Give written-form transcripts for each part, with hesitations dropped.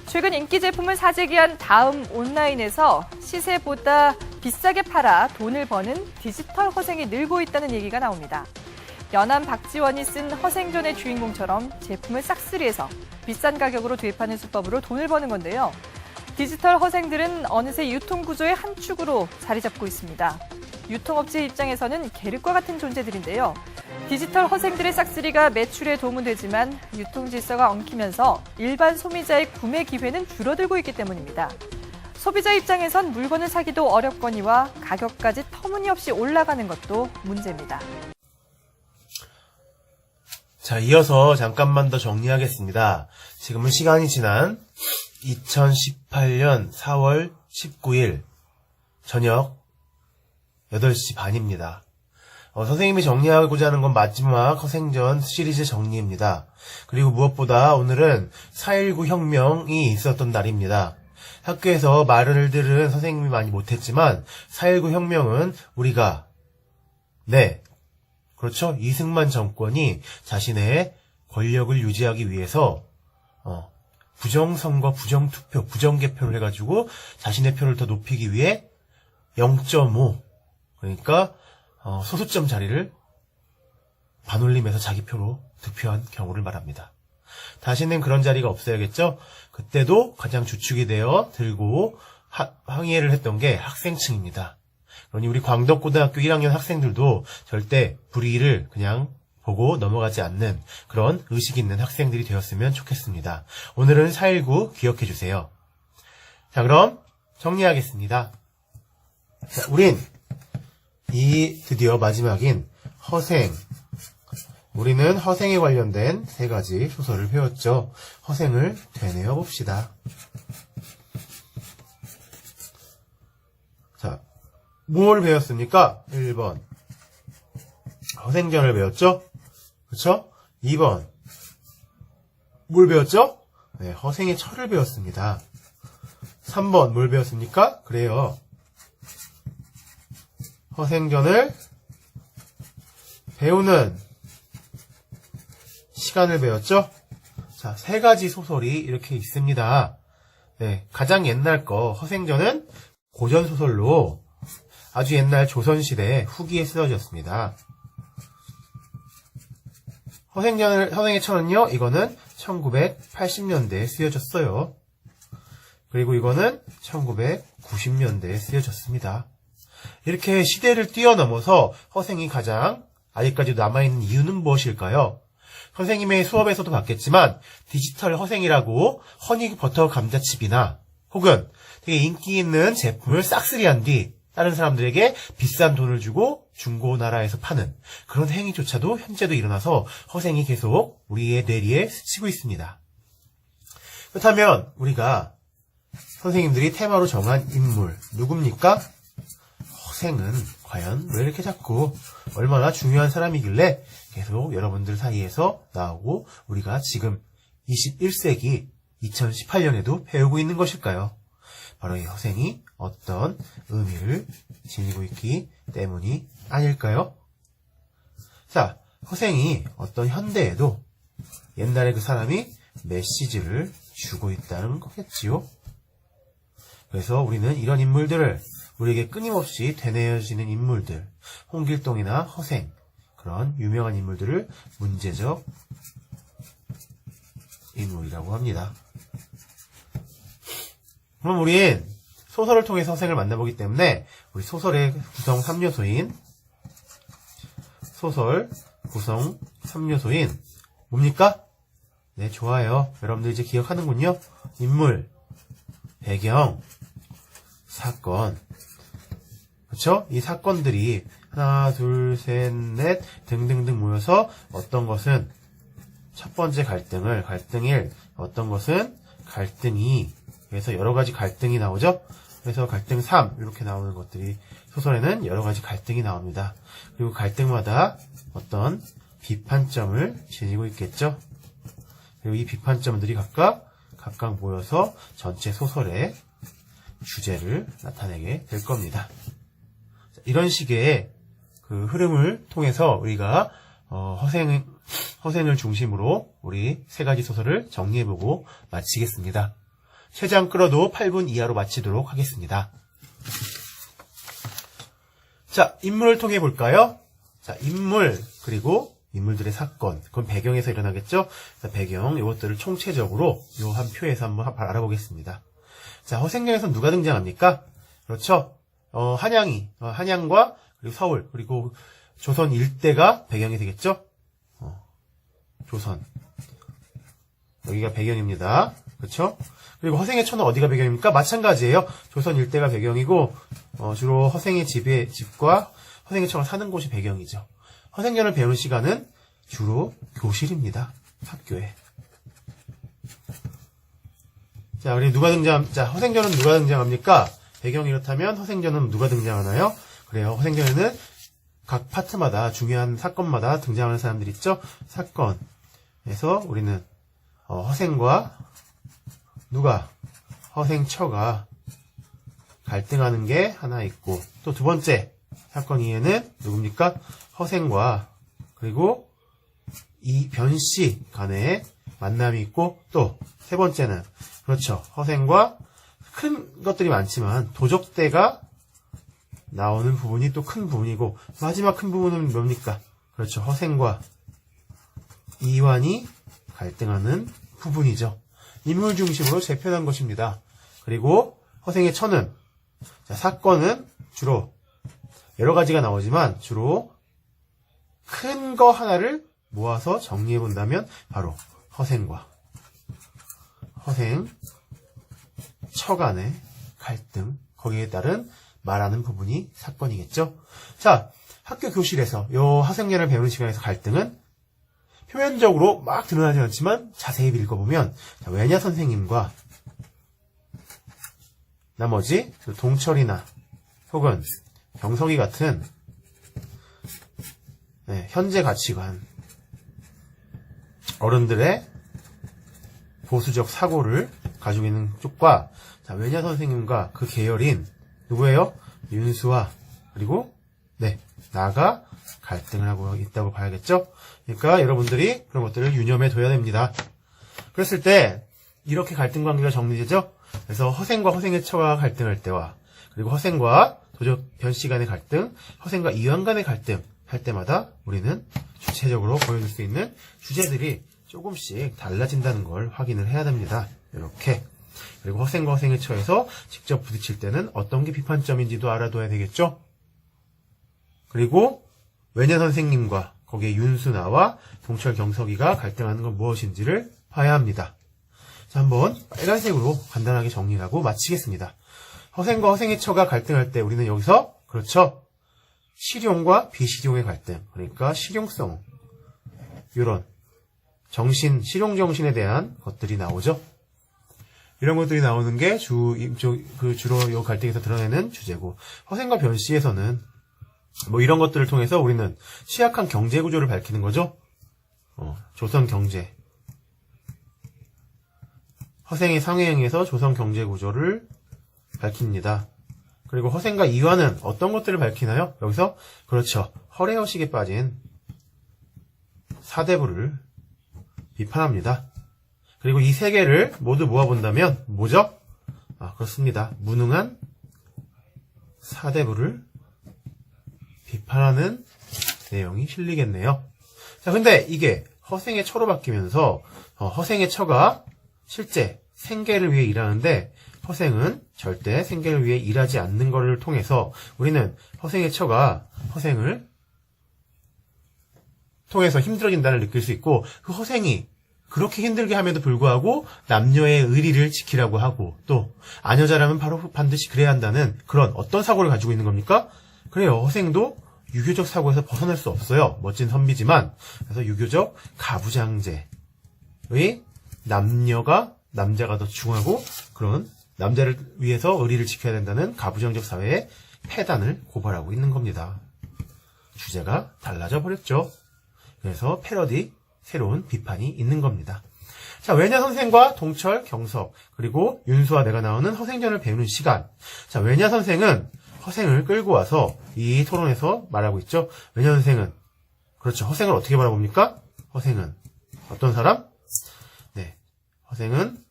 최근 인기 제품을 사재기한 다음 온라인에서 시세보다 비싸게 팔아 돈을 버는 디지털 허생이 늘고 있다는 얘기가 나옵니다. 연암 박지원이 쓴 허생전의 주인공처럼 제품을 싹쓸이해서 비싼 가격으로 도입하는 수법으로 돈을 버는 건데요. 디지털 허생들은 어느새 유통구조의 한 축으로 자리 잡고 있습니다. 유통업체 입장에서는 계륵과 같은 존재들인데요. 디지털 허생들의 싹쓸이가 매출에 도움은 되지만 유통 질서가 엉키면서 일반 소비자의 구매 기회는 줄어들고 있기 때문입니다. 소비자 입장에선 물건을 사기도 어렵거니와 가격까지 터무니없이 올라가는 것도 문제입니다. 자, 이어서 잠깐만 더 정리하겠습니다. 지금은 시간이 지난 2018년 4월 19일 저녁 8시 반입니다. 선생님이 정리하고자 하는 건 마지막 허생전 시리즈 정리입니다. 그리고 무엇보다 오늘은 4.19 혁명이 있었던 날입니다. 학교에서 말들은 선생님이 많이 못했지만 4.19 혁명은 우리가 그렇죠. 이승만 정권이 자신의 권력을 유지하기 위해서 부정선거, 부정투표, 부정개표를 해가지고 자신의 표를 더 높이기 위해 0.5 그러니까 소수점 자리를 반올림해서 자기 표로 득표한 경우를 말합니다. 다시는 그런 자리가 없어야겠죠. 그때도 가장 주축이 되어 들고 항의를 했던 게 학생층입니다. 그러니 우리 광덕고등학교 1학년 학생들도 절대 불의를 그냥 보고 넘어가지 않는 그런 의식 있는 학생들이 되었으면 좋겠습니다. 오늘은 4.19 기억해 주세요. 자, 그럼 정리하겠습니다. 자, 우린 드디어 마지막인 허생. 우리는 허생에 관련된 3가지 소설을 배웠죠. 허생을 되뇌어 봅시다. 자, 뭘 배웠습니까? 1번. 허생전을 배웠죠? 그렇죠? 2번. 뭘 배웠죠? 네, 허생의 철을 배웠습니다. 3번 뭘 배웠습니까? 그래요. 허생전을 배우는 시간을 배웠죠? 자, 3가지 소설이 이렇게 있습니다. 네, 가장 옛날 거 허생전은 고전소설로 아주 옛날 조선시대 후기에 쓰여졌습니다. 허생의 철은요, 이거는 1980년대에 쓰여졌어요. 그리고 이거는 1990년대에 쓰여졌습니다. 이렇게 시대를 뛰어넘어서 허생이 가장 아직까지도 남아있는 이유는 무엇일까요? 선생님의 수업에서도 봤겠지만 디지털 허생이라고 허니버터 감자칩이나 혹은 되게 인기 있는 제품을 싹쓸이한 뒤 다른 사람들에게 비싼 돈을 주고 중고나라에서 파는 그런 행위조차도 현재도 일어나서 허생이 계속 우리의 뇌리에 스치고 있습니다. 그렇다면 우리가 선생님들이 테마로 정한 인물 누굽니까? 허생은 과연 왜 이렇게 자꾸 얼마나 중요한 사람이길래 계속 여러분들 사이에서 나오고 우리가 지금 21세기 2018년에도 배우고 있는 것일까요? 바로 이 허생이 어떤 의미를 지니고 있기 때문이 아닐까요? 자, 허생이 어떤 현대에도 옛날에 그 사람이 메시지를 주고 있다는 거겠지요? 그래서 우리는 이런 인물들을 우리에게 끊임없이 되뇌어지는 인물들, 홍길동이나 허생, 그런 유명한 인물들을 문제적 인물이라고 합니다. 그럼 우린 소설을 통해서 허생을 만나보기 때문에 우리 소설의 구성 3요소인 뭡니까? 네, 좋아요. 여러분들 이제 기억하는군요. 인물, 배경, 사건. 그렇죠? 이 사건들이 하나, 둘, 셋, 넷 등등등 모여서 어떤 것은 첫 번째 갈등1, 어떤 것은 갈등2, 그래서 여러 가지 갈등이 나오죠? 그래서 갈등 3 이렇게 나오는 것들이 소설에는 여러 가지 갈등이 나옵니다. 그리고 갈등마다 어떤 비판점을 지니고 있겠죠? 그리고 이 비판점들이 각각 모여서 전체 소설의 주제를 나타내게 될 겁니다. 이런 식의 그 흐름을 통해서 우리가 허생 허생을 중심으로 우리 세 가지 소설을 정리해보고 마치겠습니다. 최장 끌어도 8분 이하로 마치도록 하겠습니다. 자, 인물을 통해 볼까요? 자, 인물, 그리고 인물들의 사건, 그건 배경에서 일어나겠죠? 자, 배경, 이것들을 총체적으로 요 한 표에서 한번 알아보겠습니다. 자, 허생전에서 누가 등장합니까? 그렇죠? 한양과 그리고 서울, 그리고 조선 일대가 배경이 되겠죠? 조선. 여기가 배경입니다. 그렇죠? 그리고 허생의 처는 어디가 배경입니까? 마찬가지예요. 조선 일대가 배경이고, 주로 허생의 집과 허생의 처가 사는 곳이 배경이죠. 허생전을 배우는 시간은 주로 교실입니다. 학교에. 자, 우리 허생전은 누가 등장합니까? 배경이 이렇다면 허생전은 누가 등장하나요? 그래요. 허생전에는 각 파트마다 중요한 사건마다 등장하는 사람들 있죠? 사건에서 우리는 허생과 허생처가 갈등하는 게 하나 있고, 또 두 번째 사건 이해는 누굽니까? 허생과 그리고 이 변씨 간의 만남이 있고, 또 세 번째는 그렇죠. 허생과 큰 것들이 많지만 도적대가 나오는 부분이 또 큰 부분이고, 마지막 큰 부분은 뭡니까? 그렇죠. 허생과 이완이 갈등하는 부분이죠. 인물 중심으로 재편한 것입니다. 그리고 허생의 처는, 자, 사건은 주로 여러 가지가 나오지만 주로 큰 거 하나를 모아서 정리해 본다면 바로 허생처 간의 갈등, 거기에 따른 말하는 부분이 사건이겠죠. 자, 학교 교실에서 요 허생전을 배우는 시간에서 갈등은 표면적으로 막 드러나지 않지만 자세히 읽어보면, 자, 외냐 선생님과 나머지 동철이나 혹은 경석이 같은 현재 가치관, 어른들의 보수적 사고를 가지고 있는 쪽과, 자, 외냐 선생님과 그 계열인 누구예요? 윤수와 그리고 나가 갈등을 하고 있다고 봐야겠죠? 그러니까 여러분들이 그런 것들을 유념해 둬야 됩니다. 그랬을 때 이렇게 갈등 관계가 정리되죠? 그래서 허생과 허생의 처가 갈등할 때와, 그리고 허생과 도적 변씨 간의 갈등, 허생과 이완 간의 갈등 할 때마다 우리는 주체적으로 보여줄 수 있는 주제들이 조금씩 달라진다는 걸 확인을 해야 됩니다. 이렇게. 그리고 허생과 허생의 처에서 직접 부딪힐 때는 어떤 게 비판점인지도 알아둬야 되겠죠? 그리고 외냐 선생님과 거기에 윤수나와 동철 경석이가 갈등하는 건 무엇인지를 봐야 합니다. 자, 한번 빨간색으로 간단하게 정리하고 마치겠습니다. 허생과 허생의 처가 갈등할 때 우리는 여기서, 그렇죠, 실용과 비실용의 갈등, 그러니까 실용성, 이런 실용 정신에 대한 것들이 나오죠. 이런 것들이 나오는 게 주로 이 갈등에서 드러내는 주제고, 허생과 변씨에서는 이런 것들을 통해서 우리는 취약한 경제 구조를 밝히는 거죠. 조선 경제. 허생의 상해에 의해서 조선 경제 구조를 밝힙니다. 그리고 허생과 이완은 어떤 것들을 밝히나요? 여기서, 그렇죠, 허례허식에 빠진 사대부를 비판합니다. 그리고 이 세 개를 모두 모아본다면 뭐죠? 그렇습니다. 무능한 사대부를 비판하는 내용이 실리겠네요. 자, 근데 이게 허생의 처로 바뀌면서 허생의 처가 실제 생계를 위해 일하는데 허생은 절대 생계를 위해 일하지 않는 것을 통해서 우리는 허생의 처가 허생을 통해서 힘들어진다를 느낄 수 있고, 그 허생이 그렇게 힘들게 함에도 불구하고 남녀의 의리를 지키라고 하고, 또 아녀자라면 바로 반드시 그래야 한다는 그런 어떤 사고를 가지고 있는 겁니까? 그래요. 허생도 유교적 사고에서 벗어날 수 없어요. 멋진 선비지만. 그래서 유교적 가부장제의 남자가 더 중하고 그런 남자를 위해서 의리를 지켜야 된다는 가부장적 사회의 폐단을 고발하고 있는 겁니다. 주제가 달라져 버렸죠. 그래서 패러디, 새로운 비판이 있는 겁니다. 자, 외냐 선생과 동철, 경석, 그리고 윤수와 내가 나오는 허생전을 배우는 시간. 자, 외냐 선생은 허생을 끌고 와서 이 토론에서 말하고 있죠. 외냐 선생은, 그렇죠, 허생을 어떻게 바라봅니까? 허생은 어떤 사람? 네, 허생은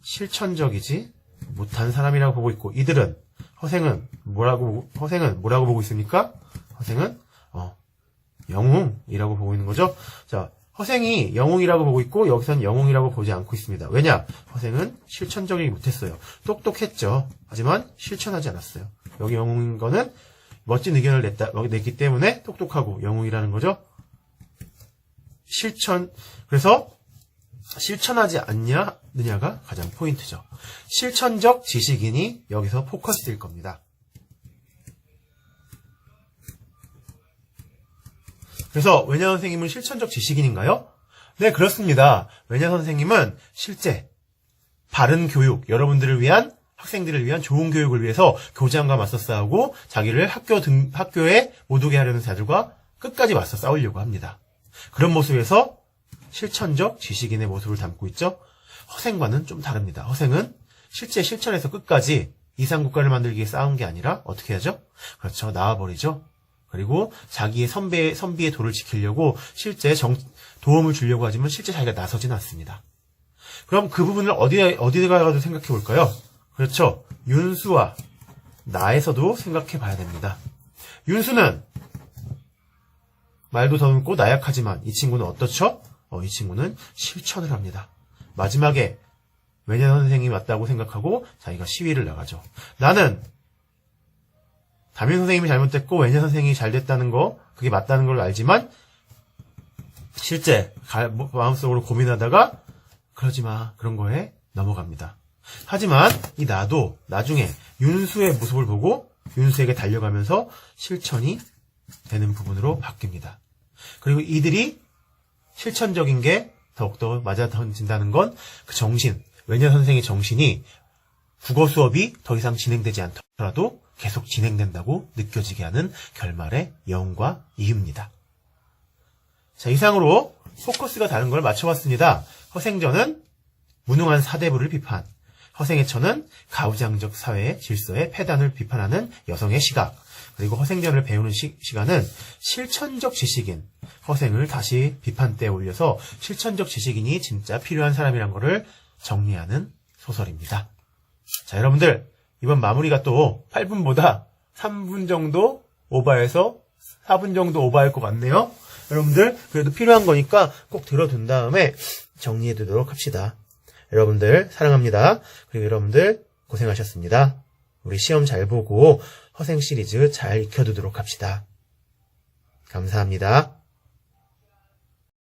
실천적이지 못한 사람이라고 보고 있고, 이들은 허생은 뭐라고 보고 있습니까? 허생은 영웅이라고 보고 있는 거죠. 자, 허생이 영웅이라고 보고 있고 여기서는 영웅이라고 보지 않고 있습니다. 왜냐? 허생은 실천적이지 못했어요. 똑똑했죠. 하지만 실천하지 않았어요. 여기 영웅인 거는 멋진 의견을 냈기 때문에 똑똑하고 영웅이라는 거죠. 그래서 실천하지 않느냐가 가장 포인트죠. 실천적 지식인이 여기서 포커스일 겁니다. 그래서 외냐 선생님은 실천적 지식인인가요? 네, 그렇습니다. 외냐 선생님은 실제 바른 교육, 여러분들을 위한, 학생들을 위한 좋은 교육을 위해서 교장과 맞서 싸우고 자기를 학교에 못 오게 하려는 자들과 끝까지 맞서 싸우려고 합니다. 그런 모습에서 실천적 지식인의 모습을 담고 있죠. 허생과는 좀 다릅니다. 허생은 실제 실천에서 끝까지 이상국가를 만들기 위해 싸운 게 아니라 어떻게 하죠? 그렇죠. 나와버리죠. 그리고 자기의 선비의 도를 지키려고 실제 도움을 주려고 하지만 실제 자기가 나서진 않습니다. 그럼 그 부분을 어디에 가도 생각해 볼까요? 그렇죠. 윤수와 나에서도 생각해 봐야 됩니다. 윤수는 말도 더듬고 나약하지만 이 친구는 어떻죠? 이 친구는 실천을 합니다. 마지막에 외냐 선생님이 맞다고 생각하고 자기가 시위를 나가죠. 나는 담임 선생님이 잘못됐고 외냐 선생님이 잘됐다는 거, 그게 맞다는 걸 알지만 실제 마음속으로 고민하다가 그러지 마, 그런 거에 넘어갑니다. 하지만 이 나도 나중에 윤수의 모습을 보고 윤수에게 달려가면서 실천이 되는 부분으로 바뀝니다. 그리고 이들이 실천적인 게 더욱더 맞아떨어진다는 건 그 정신, 외냐 선생의 정신이 국어 수업이 더 이상 진행되지 않더라도 계속 진행된다고 느껴지게 하는 결말의 여운과 이유입니다. 자, 이상으로 포커스가 다른 걸 맞춰봤습니다. 허생전은 무능한 사대부를 비판, 허생애처는 가부장적 사회의 질서의 폐단을 비판하는 여성의 시각, 그리고 허생전을 배우는 시간은 실천적 지식인, 허생을 다시 비판대에 올려서 실천적 지식인이 진짜 필요한 사람이란 거를 정리하는 소설입니다. 자, 여러분들 이번 마무리가 또 8분보다 3분 정도 오버해서 4분 정도 오버할 것 같네요. 여러분들 그래도 필요한 거니까 꼭 들어둔 다음에 정리해 두도록 합시다. 여러분들 사랑합니다. 그리고 여러분들 고생하셨습니다. 우리 시험 잘 보고 허생 시리즈 잘 익혀두도록 합시다. 감사합니다.